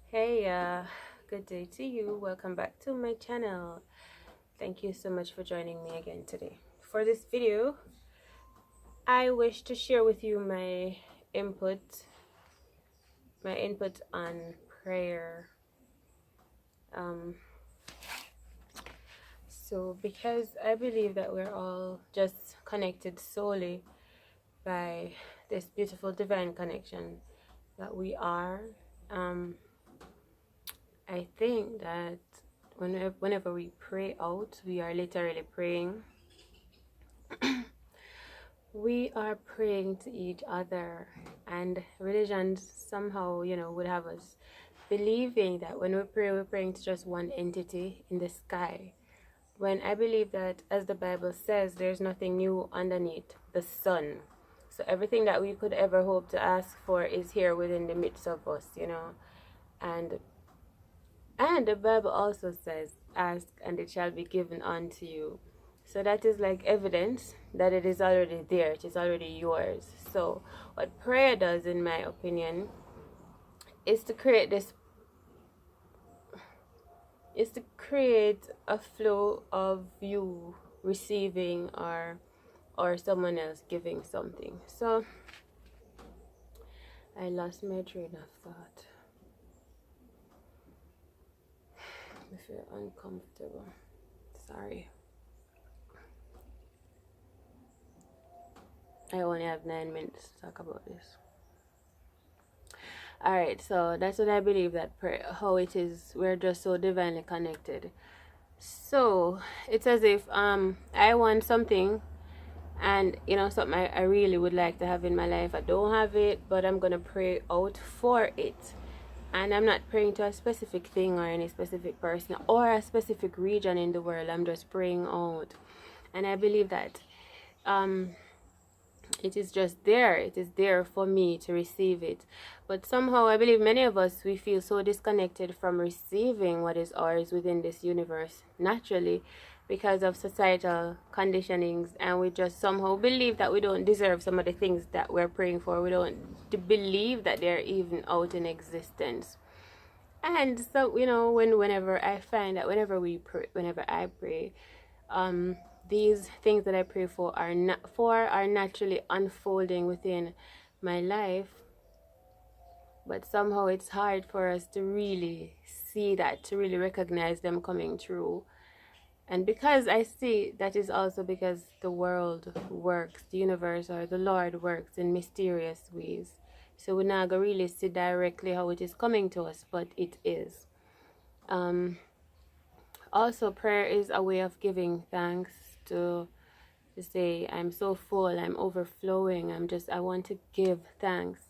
Hey, good day to you. Welcome back to my channel. Thank you so much for joining me again today. For this video, I wish to share with you input, my input on prayer. So because I believe that we're all just connected solely by this beautiful divine connection that we are, I think that whenever we pray out, we are literally praying. We are praying to each other, and religion somehow, would have us believing that when we pray, we're praying to just one entity in the sky. When I believe that, as the Bible says, there's nothing new underneath the sun. So everything that we could ever hope to ask for is here within the midst of us, And the Bible also says, ask and it shall be given unto you. So that is like evidence that it is already there. It is already yours. So what prayer does, in my opinion, is to create a flow of you receiving or someone else giving something. So I lost my train of thought. I feel uncomfortable. Sorry. I only have 9 minutes to talk about this. Alright, so that's what I believe, that prayer, how it is, we're just so divinely connected. So it's as if I want something, and something I really would like to have in my life. I don't have it, but I'm gonna pray out for it. And I'm not praying to a specific thing or any specific person or a specific region in the world. I'm just praying out. And I believe that it is just there. It is there for me to receive it. But somehow I believe many of us, we feel so disconnected from receiving what is ours within this universe naturally because of societal conditionings, and we just somehow believe that we don't deserve some of the things that we're praying for. We don't believe that they're even out in existence. And so whenever I find that whenever I pray, these things that I pray for are naturally unfolding within my life. But somehow it's hard for us to really see that, to really recognize them coming true. And because I see that is also because the world works, the universe or the Lord works in mysterious ways. So we're not going to really see directly how it is coming to us, but it is. Also, prayer is a way of giving thanks, to say, I'm so full, I'm overflowing, I want to give thanks.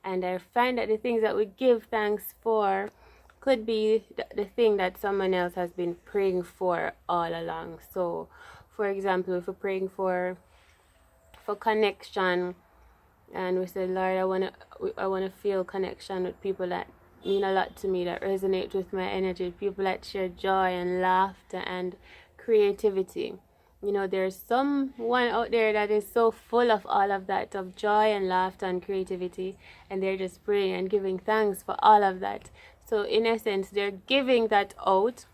And I find that the things that we give thanks for could be the thing that someone else has been praying for all along. So, for example, if we're praying for connection, and we say, Lord, I wanna feel connection with people that mean a lot to me, that resonate with my energy, people that share joy and laughter and creativity. There's someone out there that is so full of all of that, of joy and laughter and creativity, and they're just praying and giving thanks for all of that. So in essence, they're giving that out,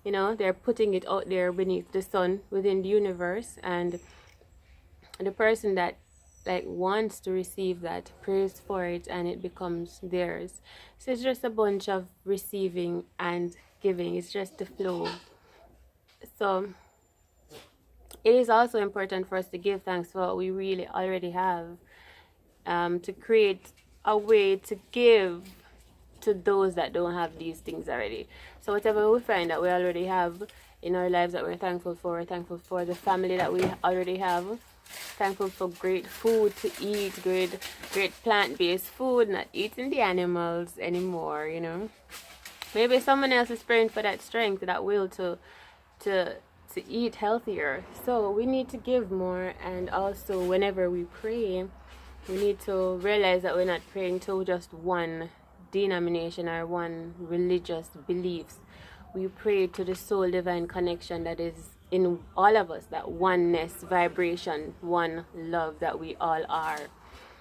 they're putting it out there beneath the sun, within the universe, and the person that wants to receive that prays for it, and it becomes theirs. So it's just a bunch of receiving and giving. It's just the flow. So it is also important for us to give thanks for what we really already have, to create a way to give to those that don't have these things already. So whatever we find that we already have in our lives that we're thankful for the family that we already have, thankful for great food to eat, great plant-based food, not eating the animals anymore. Maybe someone else is praying for that strength, that will to eat healthier. So we need to give more. And also, whenever we pray, we need to realize that we're not praying to just one denomination or one religious beliefs. We pray to the soul divine connection that is in all of us, that oneness vibration, one love that we all are.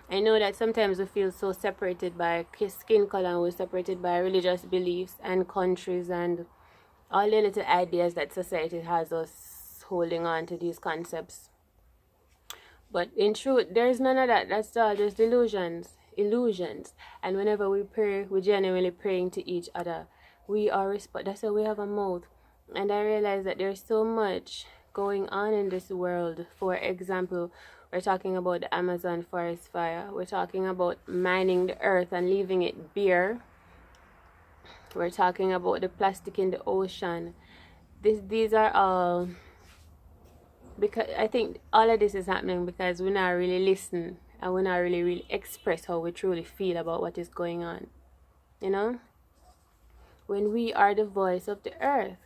I know that sometimes we feel so separated by skin color, and we're separated by religious beliefs and countries and all the little ideas that society has us holding on to these concepts. But in truth, there's none of that. That's all just delusions, illusions. And whenever we pray, we're genuinely praying to each other. We are that's why we have a mouth. And I realize that there's so much going on in this world. For example, we're talking about the Amazon forest fire. We're talking about mining the earth and leaving it bare. We're talking about the plastic in the ocean. These are all, because I think all of this is happening because we're not really listening, and we're not really express how we truly feel about what is going on. You know, when we are the voice of the earth,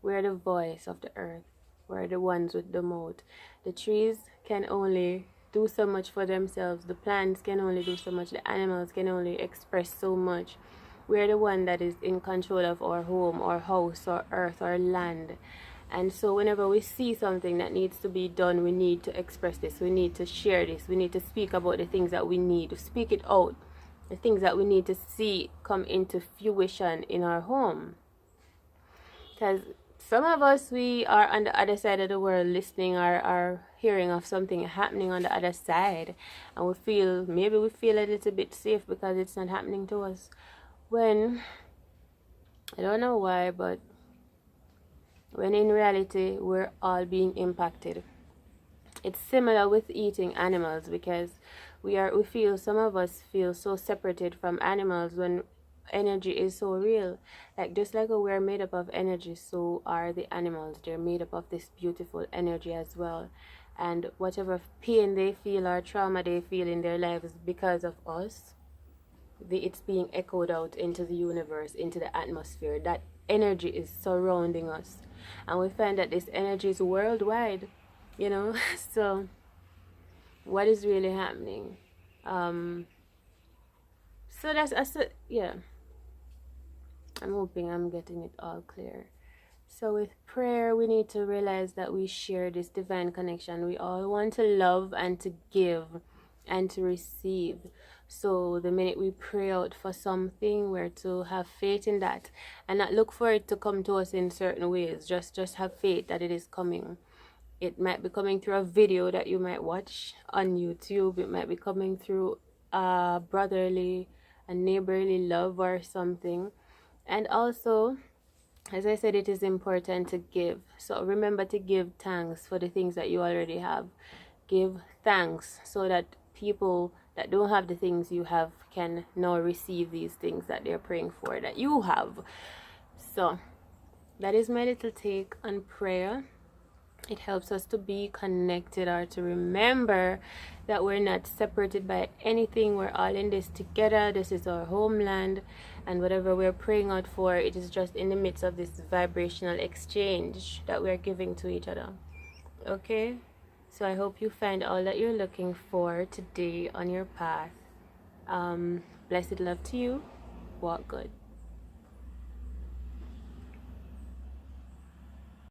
we're the voice of the earth. We're the ones with the mouth. The trees can only do so much for themselves. The plants can only do so much. The animals can only express so much. We're the one that is in control of our home, our house, our earth, our land. And so whenever we see something that needs to be done, we need to express this. We need to share this. We need to speak about the things that we need. Speak it out. The things that we need to see come into fruition in our home. Because some of us, we are on the other side of the world listening or hearing of something happening on the other side. And maybe we feel a little bit safe because it's not happening to us. When, I don't know why, but when in reality we're all being impacted. It's similar with eating animals, because some of us feel so separated from animals when energy is so real. Like, just like we're made up of energy, so are the animals. They're made up of this beautiful energy as well. And whatever pain they feel or trauma they feel in their lives because of us, it's being echoed out into the universe, into the atmosphere. That energy is surrounding us, and we find that this energy is worldwide, so what is really happening? So yeah, I'm hoping I'm getting it all clear. So with prayer, we need to realize that we share this divine connection. We all want to love and to give and to receive. So the minute we pray out for something, we're to have faith in that and not look for it to come to us in certain ways. Just have faith that it is coming. It might be coming through a video that you might watch on YouTube. It might be coming through a brotherly and neighborly love or something. And also, as I said, it is important to give. So remember to give thanks for the things that you already have. Give thanks so that people that don't have the things you have can now receive these things that they're praying for that you have. So that is my little take on prayer. It helps us to be connected, or to remember that we're not separated by anything. We're all in this together. This is our homeland, and whatever we're praying out for, it is just in the midst of this vibrational exchange that we're giving to each other. Okay? So I hope you find all that you're looking for today on your path. Blessed love to you. Walk good.